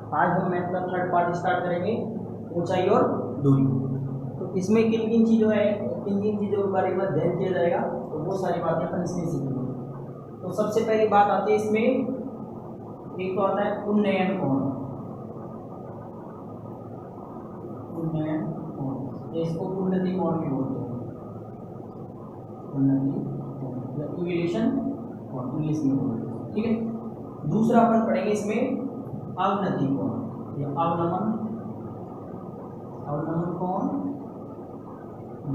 आज हम मैथ का थर्ड पार्ट स्टार्ट करेंगे, ऊंचाई और दूरी। तो इसमें किन किन चीज़ों के बारे में अध्ययन किया जाएगा, तो वो सारी बातें अपन इसमें सीखेंगे। तो सबसे पहली बात आती है इसमें, एक तो आता है उन्नयन कोण। उन्नयन कोण, इसको उन्नति कोण भी बोलते हैं, उन्नति कोण या इवैल्यूएशन कोण इंग्लिश में बोलते हैं। ठीक है। दूसरा अपन पढ़ेंगे इसमें अवनति कोण या अवनमन कोण,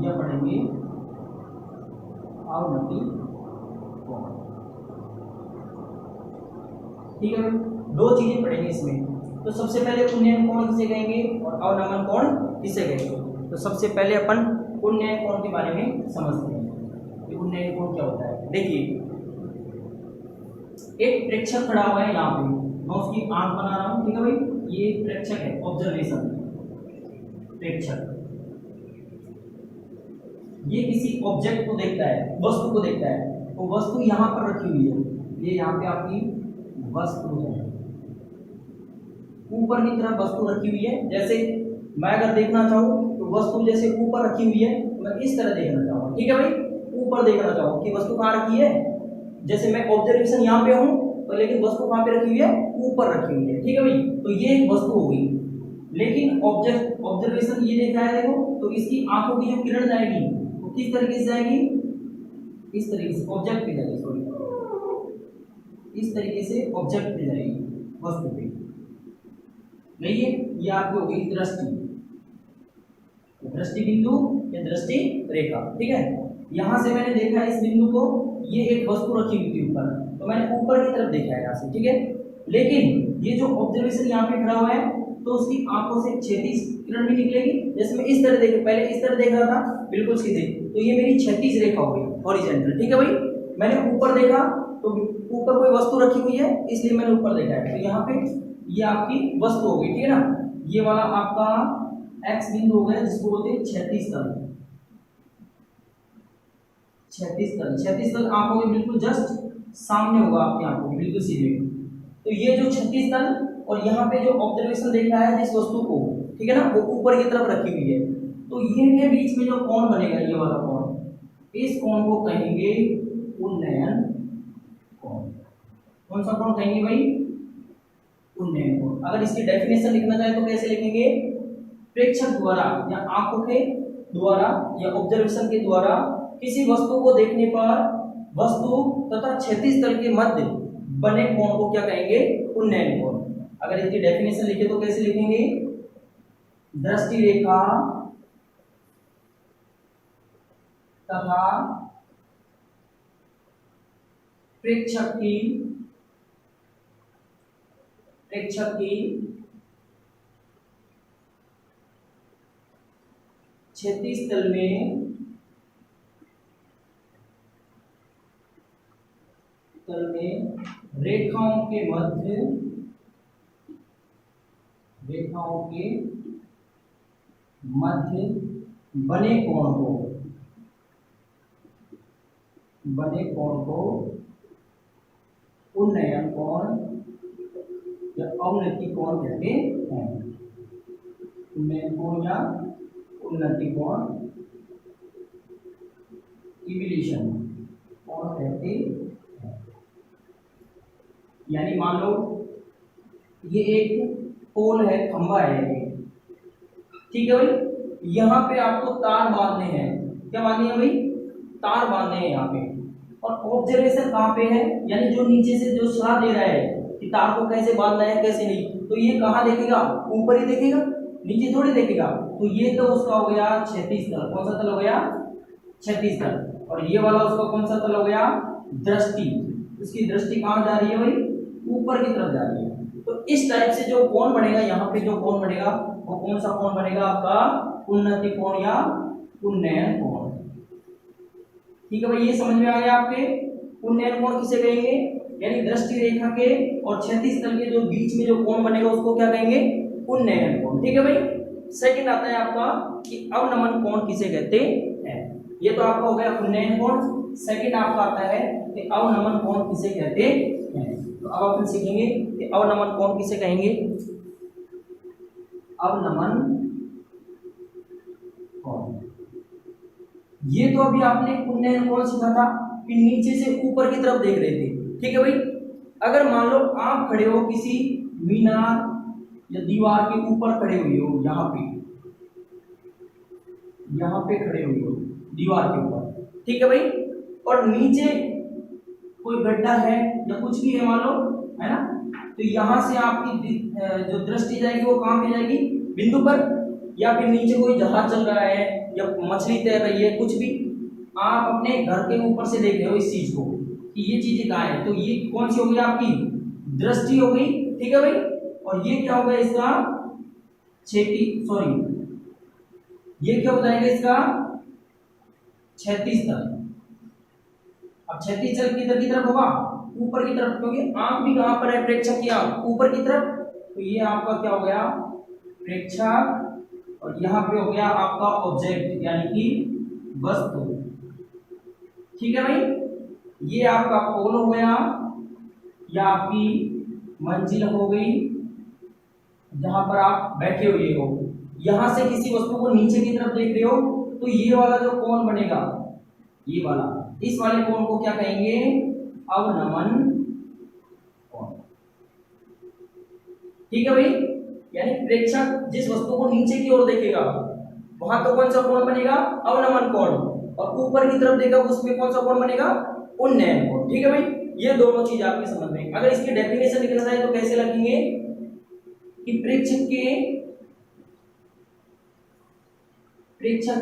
यह पढ़ेंगे अवनति कोण। ठीक है, दो चीजें पढ़ेंगे इसमें। तो सबसे पहले उन्नयन कोण किसे कहेंगे और अवनमन कोण किसे कहेंगे। तो सबसे पहले अपन उन्नयन कोण के बारे में समझते हैं कि उन्नयन कोण क्या होता है। देखिए, एक प्रेक्षक खड़ा हुआ है यहाँ पे, मैं उसकी आंख बना रहा हूँ। ठीक है भाई, ये प्रेक्षक है, ऑब्जर्वेशन प्रेक्षक। ये किसी ऑब्जेक्ट को देखता है, वस्तु को देखता है। तो वस्तु यहाँ पर रखी हुई है, ये यहाँ पे आपकी वस्तु है, ऊपर की तरफ वस्तु रखी हुई है। जैसे मैं अगर देखना चाहूँ तो वस्तु जैसे ऊपर रखी हुई है, तो मैं इस तरह देखना चाहूँगा। ठीक है भाई, ऊपर देखना चाहूँ कि वस्तु कहाँ रखी है। जैसे मैं ऑब्जर्वेशन यहाँ पे हूँ, तो लेकिन वस्तु कहाँ पे रखी हुई है, ऊपर रखी हुई है। ठीक है भाई, तो ये एक वस्तु हो गई। लेकिन ऑब्जर्वेशन ये देखा है, देखो, तो इसकी आंखों की जो किरण जाएगी वो किस तरीके से जाएगी, इस तरीके से ऑब्जेक्ट पे जाएगी, सॉरी, इस तरीके से ऑब्जेक्ट पे जाएगी, वस्तु पे नहीं है। ये आपकी हो गई दृष्टि, दृष्टि बिंदु या दृष्टि रेखा। ठीक है, यहां से मैंने देखा इस बिंदु को, ये एक वस्तु रखी हुई थी ऊपर, तो मैंने ऊपर की तरफ देखा है यहाँ से। ठीक है, लेकिन ये जो ऑब्जर्वेशन यहाँ पे खड़ा हुआ है, तो उसकी आंखों से क्षैतिज किरण भी निकलेगी। जैसे मैं इस तरह पहले इस तरह देख रहा था, बिल्कुल सीधे, तो ये मेरी क्षैतिज रेखा हो गई, हॉरिजॉन्टल। ठीक है भाई, मैंने ऊपर देखा तो ऊपर कोई वस्तु रखी हुई है, इसलिए मैंने ऊपर देखा है। तो यहाँ पे ये आपकी वस्तु हो गई। ठीक है ना, ये वाला आपका एक्स बिंदु हो गया, जिसको बोलते हैं क्षैतिज तल। क्षैतिज तल आंखों के बिल्कुल जस्ट सामने होगा, आपकी आंखों के बिल्कुल सीधे। तो ये जो क्षैतिज तल और यहाँ पे जो ऑब्जर्वेशन देख रहा है जिस वस्तु को, ठीक है ना, वो ऊपर की तरफ रखी हुई है। तो ये के बीच में जो कोण बनेगा, ये वाला कोण, इस कोण को कहेंगे उन्नयन कोण। कौन सा कोण कहेंगे भाई, उन्नयन कोण। अगर इसकी डेफिनेशन लिखना चाहे तो कैसे लिखेंगे, प्रेक्षक द्वारा या आंखों के द्वारा या ऑब्जर्वेशन के द्वारा किसी वस्तु को देखने पर वस्तु तथा क्षैतिज तल के मध्य बने कोण को क्या कहेंगे, उन्नयन कोण। अगर इसकी डेफिनेशन लिखे तो कैसे लिखेंगे, दृष्टि रेखा तथा प्रेक्षक की क्षैतिज तल में रेखाओं के मध्य बने कोण को उन्नयन कोण या अवनति कोण कहते हैं। उन्नयन कोण या उन्नति कोण, इवैल्यूएशन कोण कहते हैं। यानी मान लो ये एक पोल है, खंभा है, ठीक है भाई, यहाँ पे आपको तार बांधने हैं। क्या बांधने हैं भाई, तार बांधने हैं यहाँ पे। और ऑब्जर्वेशन कहाँ पे है, यानी जो नीचे से जो सलाह दे रहा है कि तार को कैसे बांधना है कैसे नहीं, तो ये कहाँ देखेगा, ऊपर ही देखेगा, नीचे थोड़ी देखेगा। तो ये तो उसका हो गया क्षैतिज तल। कौन सा तल हो गया, क्षैतिज तल। और ये वाला उसका कौन सा तल हो गया, दृष्टि। उसकी दृष्टि कहाँ जा रही है भाई, ऊपर की तरफ जा रही है। तो इस टाइप से जो कोण बनेगा, यहाँ पे जो कोण बनेगा वो कौन सा कोण बनेगा, आपका उन्नति कोण या उन्नयन कोण। ठीक है भाई, ये समझ में आ गया आपके। उन्नयन कोण किसे कहेंगे, यानी दृष्टि रेखा के और क्षैतिज तल के जो बीच में जो कोण बनेगा उसको क्या कहेंगे, उन्नयन कोण। ठीक है भाई। सेकंड आता है आपका कि अवनमन कोण किसे कहते हैं। ये तो आपका हो गया उन्नयन कोण। सेकंड आपका आता है कि अवनमन कोण किसे कहते हैं। तो अब अपन सीखेंगे कि अवनमन कोण किसे कहेंगे। अवनमन कोण। ये तो अभी आपने उन्नयन कोण सीखा था कि नीचे से ऊपर की तरफ देख रहे थे, ठीक है भाई। अगर मान लो आप खड़े हो किसी मीनार या दीवार के ऊपर खड़े हुए हो, यहाँ पे खड़े हुए हो दीवार के ऊपर, ठीक है भाई, और नीचे कोई गड्ढा है या कुछ भी है मान लो, है ना, तो यहाँ से आपकी जो दृष्टि जाएगी वो कहाँ पे जाएगी, बिंदु पर, या फिर नीचे कोई जहाज चल रहा है या मछली तैर रही है, कुछ भी आप अपने घर के ऊपर से देख रहे हो इस चीज को कि ये चीजें कहाँ है, तो ये कौन सी हो गई आपकी दृष्टि हो गई, ठीक है भाई। और ये क्या होगा इसका ये क्या हो जाएगा इसका क्षैतिज तल। अब क्षैतिज तल किधर की तरफ होगा, ऊपर की तरफ, क्योंकि आंख भी कहां पर है, प्रेक्षक की आंख ऊपर की तरफ, तो ये आपका क्या हो गया प्रेक्षक, और यहाँ पे हो गया आपका ऑब्जेक्ट यानी कि वस्तु, ठीक है भाई। ये आपका पोल हो गया या आपकी मंजिल हो गई जहां पर आप बैठे हुए हो, यहां से किसी वस्तु को नीचे की तरफ देख रहे हो, तो ये वाला जो कोण बनेगा, ये वाला, इस वाले कोण को क्या कहेंगे, अवनमन कोण, ठीक है भाई। यानी प्रेक्षक जिस वस्तु को नीचे की ओर देखेगा वहां तो कौन सा कोण बनेगा, अवनमन कोण, और ऊपर की तरफ देखेगा उसमें कौन सा कोण बनेगा, उन्नयन कोण, ठीक है भाई। ये दोनों चीज आपके समझ में। अगर इसकी डेफिनेशन लिखना है तो कैसे लिखेंगे कि प्रेक्षक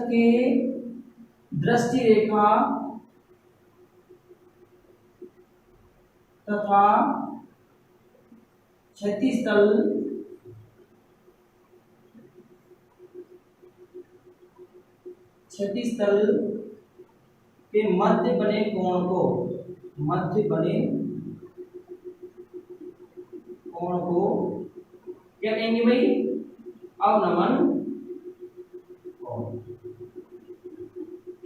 के दृष्टि रेखा तथा क्षैतिज तल के मध्य बने कोण को क्या कहेंगे भाई, अवनमन कोण,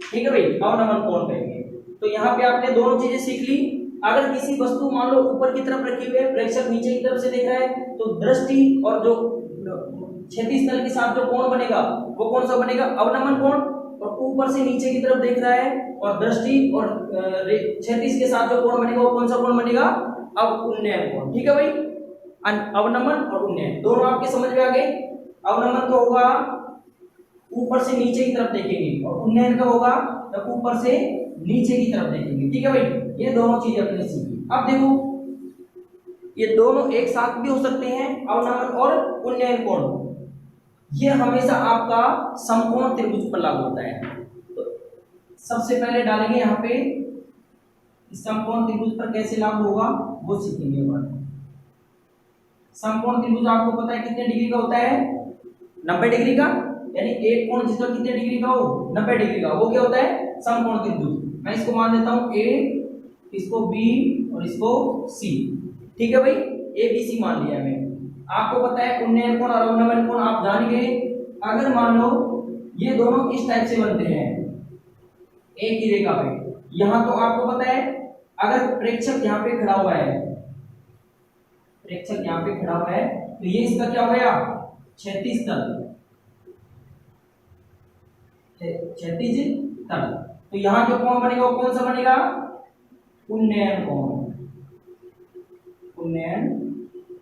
ठीक है भाई, अवनमन कोण कहेंगे। तो यहाँ पे आपने दोनों चीजें सीख ली। अगर किसी वस्तु मान लो ऊपर की तरफ रखी हुई है, प्रेक्षक नीचे की तरफ से देख रहा है, तो दृष्टि और जो क्षैतिज तल के साथ जो कोण बनेगा वो कौन सा बनेगा, अवनमन कोण, और ऊपर से नीचे की तरफ देख रहा है और दृष्टि और क्षैतिज के साथ जो कोण बनेगा वो कौन सा कोण बनेगा, अब उन्नयन कोण, ठीक है भाई। अवनमन और उन्नयन दोनों आपके समझ में आ गए। अवनमन तो होगा ऊपर से नीचे की तरफ देखेंगे, और उन्नयन का होगा जब ऊपर से नीचे की तरफ देखेंगे, ठीक है भाई। ये दोनों चीजें अपने सीखी। अब देखो ये दोनों एक साथ भी हो सकते हैं, अवनमन और उन्नयन कोण। ये हमेशा आपका समकोण त्रिभुज पर लागू होता है। तो सबसे पहले डालेंगे यहाँ पे समकोण त्रिभुज पर कैसे लागू होगा वो सीखेंगे। समकोण त्रिभुज आपको पता है कितने डिग्री का होता है, 90 डिग्री का, यानी एक कोण जिसका कितने डिग्री का हो, 90 डिग्री का, वो क्या होता है समकोण त्रिभुज। मैं इसको मान देता हूं ए, इसको बी और इसको सी, ठीक है भाई, ए बी सी मान लिया मैं। आपको पता है उन्नयन कोण और अवनमन कोण आप जान गए। अगर मान लो ये दोनों इस टाइप से बनते हैं एक ही रेखा पे, यहां तो आपको पता है अगर प्रेक्षक यहाँ पे खड़ा हुआ है, प्रेक्षक यहाँ पे खड़ा हुआ है, तो ये इसका क्या हो गया क्षैतिज तल, क्षैतिज तल। तो यहाँ जो कोण बनेगा वो कौन सा बनेगा, उन्नयन कोण, उन्नयन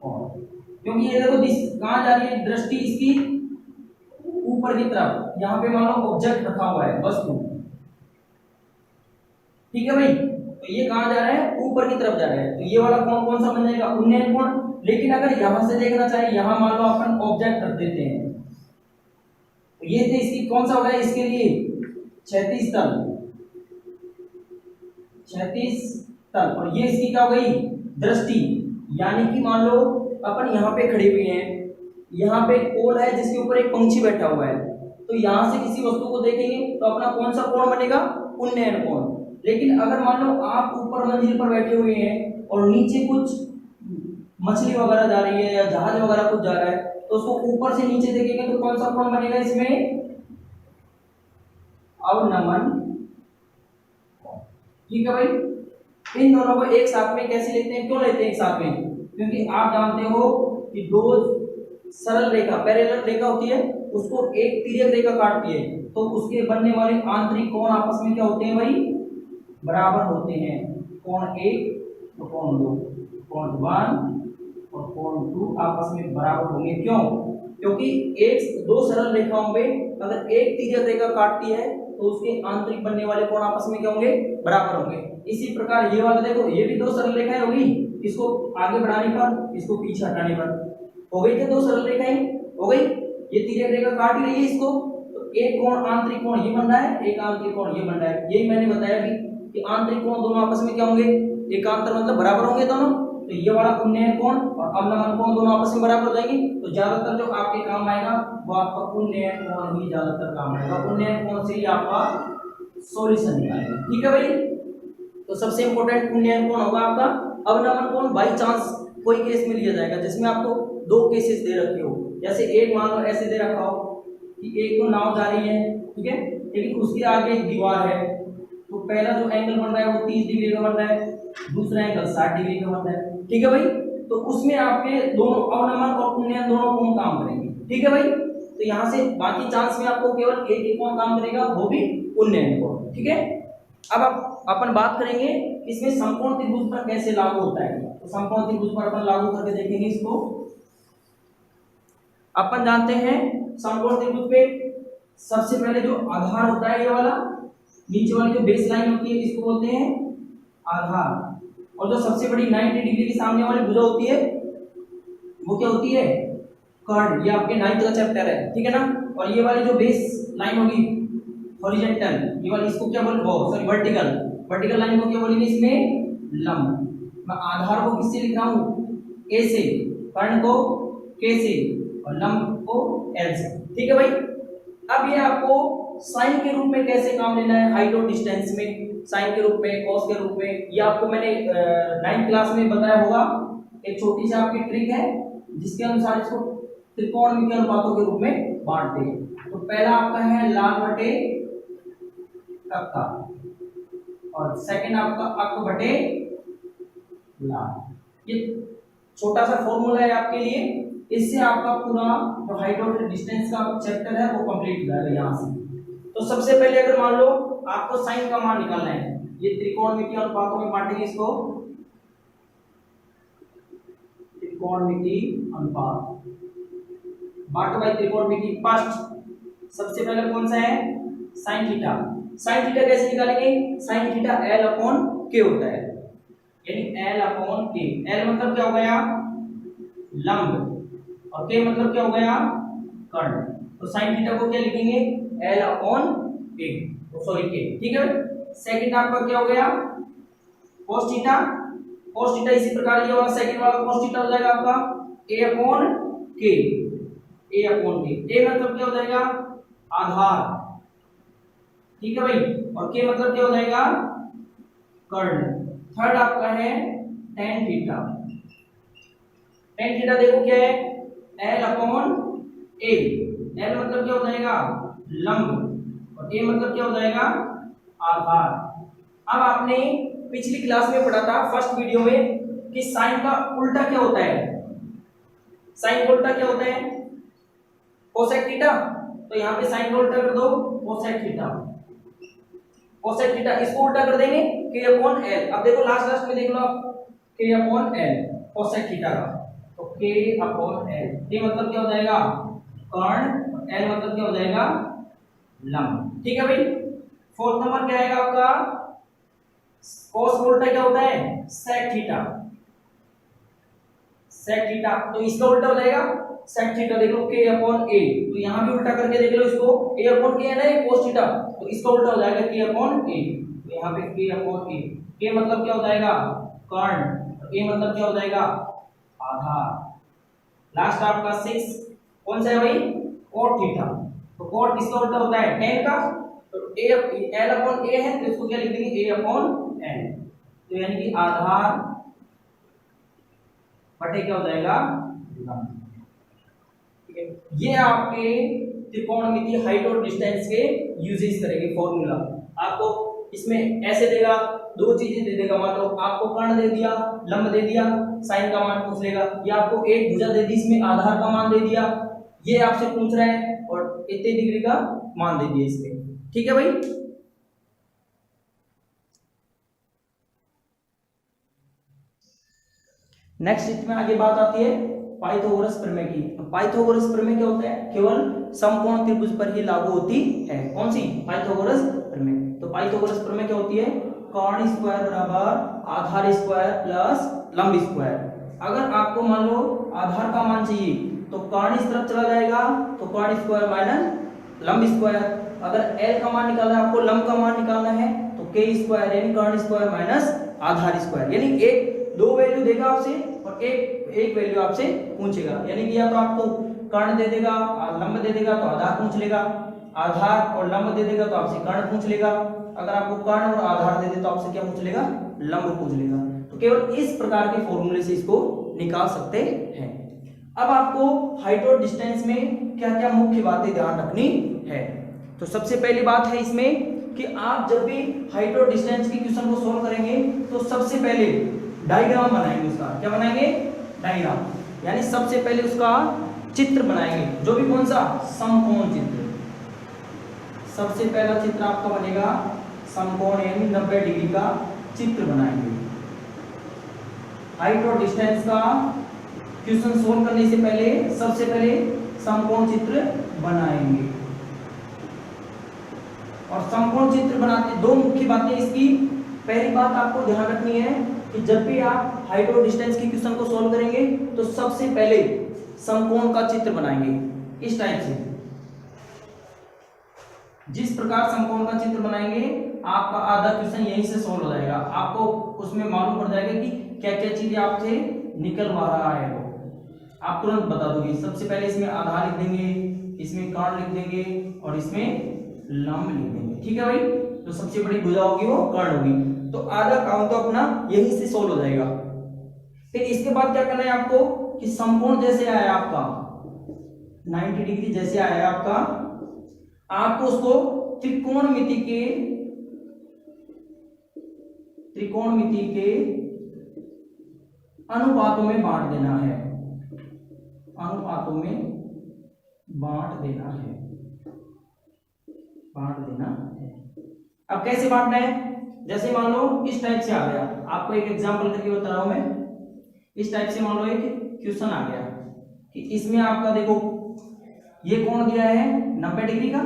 कोण। क्योंकि ये देखो कहां जा रही है दृष्टि इसकी ऊपर की तरफ, यहाँ पे मान लो ऑब्जेक्ट रखा हुआ है वस्तु, ठीक है भाई, तो ये कहां जा रहा है ऊपर की तरफ जा रहा है, तो ये वाला कोण कौन सा बन जाएगा, उन्नयन कोण। लेकिन अगर यहां से देखना चाहे, यहां मान लो अपन ऑब्जेक्ट रख देते हैं, तो ये थे इसकी कौन सा होगा इसके लिए क्षैतिज तल, क्षैतिज तल, और ये इसकी क्या हो गई दृष्टि। यानी कि मान लो अपन यहाँ पे खड़े हुए हैं, यहाँ पे एक पोल है जिसके ऊपर एक पंछी बैठा हुआ है, तो यहाँ से किसी वस्तु को देखेंगे तो अपना कौन सा कोण बनेगा, उन्नयन कोण। लेकिन अगर मान लो आप ऊपर मंजिल पर बैठे हुए हैं और नीचे कुछ मछली वगैरह जा रही है या जहाज वगैरह कुछ जा रहा है, तो उसको ऊपर से नीचे देखेंगे तो कौन सा कोण बनेगा इसमें, अवनमन, ठीक है भाई। इन दोनों को एक साथ में कैसे लेते हैं, क्यों लेते हैं एक साथ में, क्योंकि आप जानते हो कि दो सरल रेखा पैरेलल रेखा होती है उसको एक तिर्यक रेखा काटती है तो उसके बनने वाले आंतरिक कोण आपस में क्या होते हैं भाई, बराबर होते हैं। कोण 1 और कोण 2, कोण 1 और कोण 2 आपस में बराबर होंगे। क्यों? क्योंकि एक दो सरल रेखाओं में अगर एक तिर्यक रेखा काटती है तो उसके आंतरिक बनने वाले कोण आपस में क्या होंगे, बराबर होंगे। इसी प्रकार ये वाला देखो, ये भी दो सरल रेखाएं होगी, इसको आगे बढ़ाने पर इसको पीछे हटाने पर हो गई क्या, दो सरल रेखाएं हो गई। ये तिर्यक रेखा काट ही रही है इसको, तो एक कोण आंतरिक कोण ये बन रहा है, एक आंतरिक कोण ये बन रहा है। यही मैंने बताया कि आंतरिक कोण दोनों आपस में क्या होंगे, एकांतर मतलब बराबर होंगे दोनों। तो ये वाला उन्नयन कोण और अवनमन कोण दोनों आपस में बराबर हो जाएंगे। तो ज्यादातर जो आपके काम आएगा वो आपका उन्नयन कोण ही ज्यादातर काम आएगा। उन्नयन कोण से ही आपका सॉल्यूशन निकालेगा। ठीक है भाई, तो सबसे इंपॉर्टेंट उन्नयन कोण होगा आपका। अवनमन कोण बाई चांस कोई केस में लिया जाएगा जिसमें आपको दो केसेस दे रखे हो, जैसे एक मान लो ऐसे दे रखा हो कि एक तो नाव जा रही है, ठीक है, लेकिन उसके आगे एक दीवार है, तो पहला जो एंगल बन रहा है वो 30 डिग्री का बन रहा है, दूसरा एंगल 60 डिग्री का बन रहा है। ठीक है भाई, तो उसमें आपके दोनों अवनमन और उन्नयन दोनों कोण काम करेंगे। ठीक है भाई, तो यहाँ से बाकी चांस में आपको केवल एक ही कोण काम करेगा, वो भी उन्नयन कोण। ठीक है, अब अपन बात करेंगे इसमें समकोण त्रिभुज पर कैसे लागू होता है। तो समकोण त्रिभुज पर अपन लागू करके देखेंगे इसको। अपन जानते हैं समकोण त्रिभुज पे सबसे पहले जो आधार होता है ये वाला, नीचे वाली जो बेस लाइन होती है इसको बोलते हैं आधार, और जो सबसे बड़ी 90 डिग्री के सामने वाली भुजा होती है वो क्या होती है, कर्ण। ये आपके 9th का चैप्टर है, ठीक है ना। और ये वाली जो बेस लाइन होगी हॉरिजॉन्टल, ये वाली इसको क्या बोल, सॉरी वर्टिकल, वर्टिकल लाइन को क्या बोलेंगे इसमें, लंब। मैं आधार को किससे लिख रहा हूँ, ए से, कर्ण को के से और लंब को एल से। ठीक है भाई, अब ये आपको साइन के रूप में कैसे काम लेना है, हाइट और डिस्टेंस में साइन के रूप में, कॉस के रूप में, ये आपको मैंने 9th क्लास में बताया होगा। एक छोटी सी आपकी ट्रिक है जिसके अनुसार इसको त्रिकोणमितीय अनुपातों के रूप में बांटते हैं। तो पहला आपका है लाल बटे कक्का और सेकंड आपका अक बटे लाल। ये छोटा सा फॉर्मूला है आपके लिए, इससे आपका पूरा जो हाइट और डिस्टेंस का चैप्टर है वो कंप्लीट हो जाएगा यहाँ से। तो सबसे पहले अगर मान लो आपको साइन का मान निकालना है, ये त्रिकोणमितीय अनुपातों में बांटेंगे इसको, त्रिकोणमितीय अनुपात बांटो भाई त्रिकोणमितीय। फर्स्ट सबसे पहले कौन सा है, साइन थीटा। साइन थीटा कैसे निकालेंगे, साइन थीटा एल अपॉन के होता है, यानी एल अपॉन के। एल मतलब क्या हो गया, लंब, और के मतलब क्या हो गया, कर्ण। तो साइन थीटा को क्या लिखेंगे, एल अपॉन के, सॉरी के। ठीक है, सेकंड आपका क्या हो गया, cos थीटा। cos थीटा इसी प्रकार ये वाला सेकंड वाला cos थीटा हो जाएगा आपका a upon k, a upon k। a मतलब क्या हो जाएगा, आधार। ठीक है भाई, और k मतलब क्या हो जाएगा, कर्ण। थर्ड आपका है tan थीटा। tan थीटा देखो क्या है, l अपॉन a। l मतलब क्या हो जाएगा, लंब, और a मतलब क्या हो जाएगा, आधार। अब आपने पिछली क्लास में पढ़ा था फर्स्ट वीडियो में कि साइन का उल्टा क्या होता है, साइन का उल्टा क्या होता है, कोसेक थीटा। तो यहाँ पे साइन का उल्टा कर दो, कोसेक थीटा। कोसेक थीटा इसको उल्टा कर देंगे k अपॉन l। अब देखो लास्ट में देख लो आप, k upon l cosec theta का, तो k अपॉन l। k मतलब क्या हो जाएगा, कर्ण, l मतलब क्या हो जाएगा, लंब। ठीक है भाई, फोर्थ नंबर क्या आएगा आपका, cos उल्टा क्या होता है, sec थीटा। sec थीटा तो इसका उल्टा हो जाएगा sec थीटा। देख लो k अपॉन a, तो यहाँ भी उल्टा करके देख लो इसको, a अपॉन k है ना cos थीटा, तो इसका उल्टा हो जाएगा k अपॉन a। तो यहाँ पे k अपॉन a, k मतलब क्या हो जाएगा, कर्ण, a मतलब क्या हो जाएगा, आधार। लास्ट आपका 6 कौन सा है भाई, cot थीटा। तो cot किसका उल्टा होता है, tan का। तो a l अपॉन a है तो इसको क्या लिख देंगे, a अपॉन l। तो यानी कि आधार बटे क्या हो जाएगा, लंब। ठीक है, ये आपके त्रिकोणमितीय हाइट और डिस्टेंस के यूजेस करेंगे फॉर्मूला। आपको इसमें ऐसे देगा, दो चीजें दे देगा, मान लो आपको कर्ण दे दिया, लंब दे दिया, साइन का मान पूछ लेगा, या आपको एक भुजा दे दी, इसमें आधार का मान दे दिया, ये आपसे पूछ रहा है, और इतने डिग्री का मान दे दिया इसमें। ठीक है भाई। नेक्स्ट इसमें आगे बात आती है पाइथागोरस प्रमेय की। पाइथागोरस प्रमेय क्या होता है? केवल समकोण त्रिभुज पर ही लागू होती है। कौन सी? पाइथागोरस प्रमेय। तो पाइथागोरस प्रमेय क्या होती है? कर्ण स्क्वायर बराबर आधार स्क्वायर प्लस लंब स्क्वायर। अगर आपको मान लो आधार का मान चाहिए तो कर्ण इस तरफ चला जाएगा, तो कर्ण स्क्वायर माइनस लंब स्क्वायर। अगर एल का मान निकालना है, आपको लंब का मान निकालना है, तो के स्क्वायर यानी कर्ण स्क्वायर माइनस आधार स्क्वायर। यानी एक दो वैल्यू देगा आपसे और एक वैल्यू आपसे पूछेगा, यानी कि या तो आपको कर्ण दे देगा, लंब दे देगा तो आधार पूछ लेगा, आधार और लंब दे देगा तो आपसे कर्ण पूछ लेगा। अगर आपको कर्ण और आधार दे दे तो आपसे क्या पूछ लेगा? लंब पूछ लेगा। तो केवल इस प्रकार के फॉर्मूले से इसको निकाल सकते हैं। अब आपको हाइट और डिस्टेंस में क्या क्या मुख्य बातें ध्यान रखनी है। तो सबसे पहली बात है इसमें कि आप जब भी हाइट और डिस्टेंस के क्वेश्चन को सोल्व करेंगे तो सबसे पहले डायग्राम बनाएंगे उसका। क्या बनाएंगे? डायग्राम, यानी सबसे पहले उसका चित्र बनाएंगे, जो भी कौन सा? समकोण चित्र। सबसे पहला चित्र आपका बनेगा समकोण, यानी 90 डिग्री का चित्र बनाएंगे। हाइट और डिस्टेंस का क्वेश्चन सोल्व करने से पहले सबसे पहले समकोण चित्र बनाएंगे। और समकोण चित्र बनाते दो मुख्य बातें इसकी। पहली बात आपको ध्यान रखनी है कि जब भी आप हाइट और डिस्टेंस के क्वेश्चन को सोल्व करेंगे तो सबसे पहले समकोण का चित्र बनाएंगे इस टाइप से। जिस प्रकार समकोण का चित्र बनाएंगे आपका आधा क्वेश्चन यहीं से सोल्व हो जाएगा। आपको उसमें मालूम पड़ जाएगा कि क्या क्या चीजें आपसे निकलवा रहा है वो आप तुरंत बता दोगे। सबसे पहले इसमें आधार लिख देंगे, इसमें कर्ण लिख देंगे और इसमें लंब लिख देंगे। ठीक है भाई। तो सबसे बड़ी भुजा होगी वो कर्ण होगी। तो आधा काम तो अपना यहीं से सोल्व हो जाएगा। फिर इसके बाद क्या करना है आपको कि समकोण जैसे आया आपका 90 डिग्री जैसे आया आपका, आपको उसको त्रिकोणमिति के अनुपातों में बांट देना है। अनुपातों में बांट देना है। अब कैसे बांटना है? जैसे मान लो इस टाइप से आ गया, आपको एक एग्जांपल करके बता रहा हूं मैं। इस टाइप से मान लो एक क्वेश्चन आ गया कि इसमें आपका देखो ये कोण दिया है 90 डिग्री का,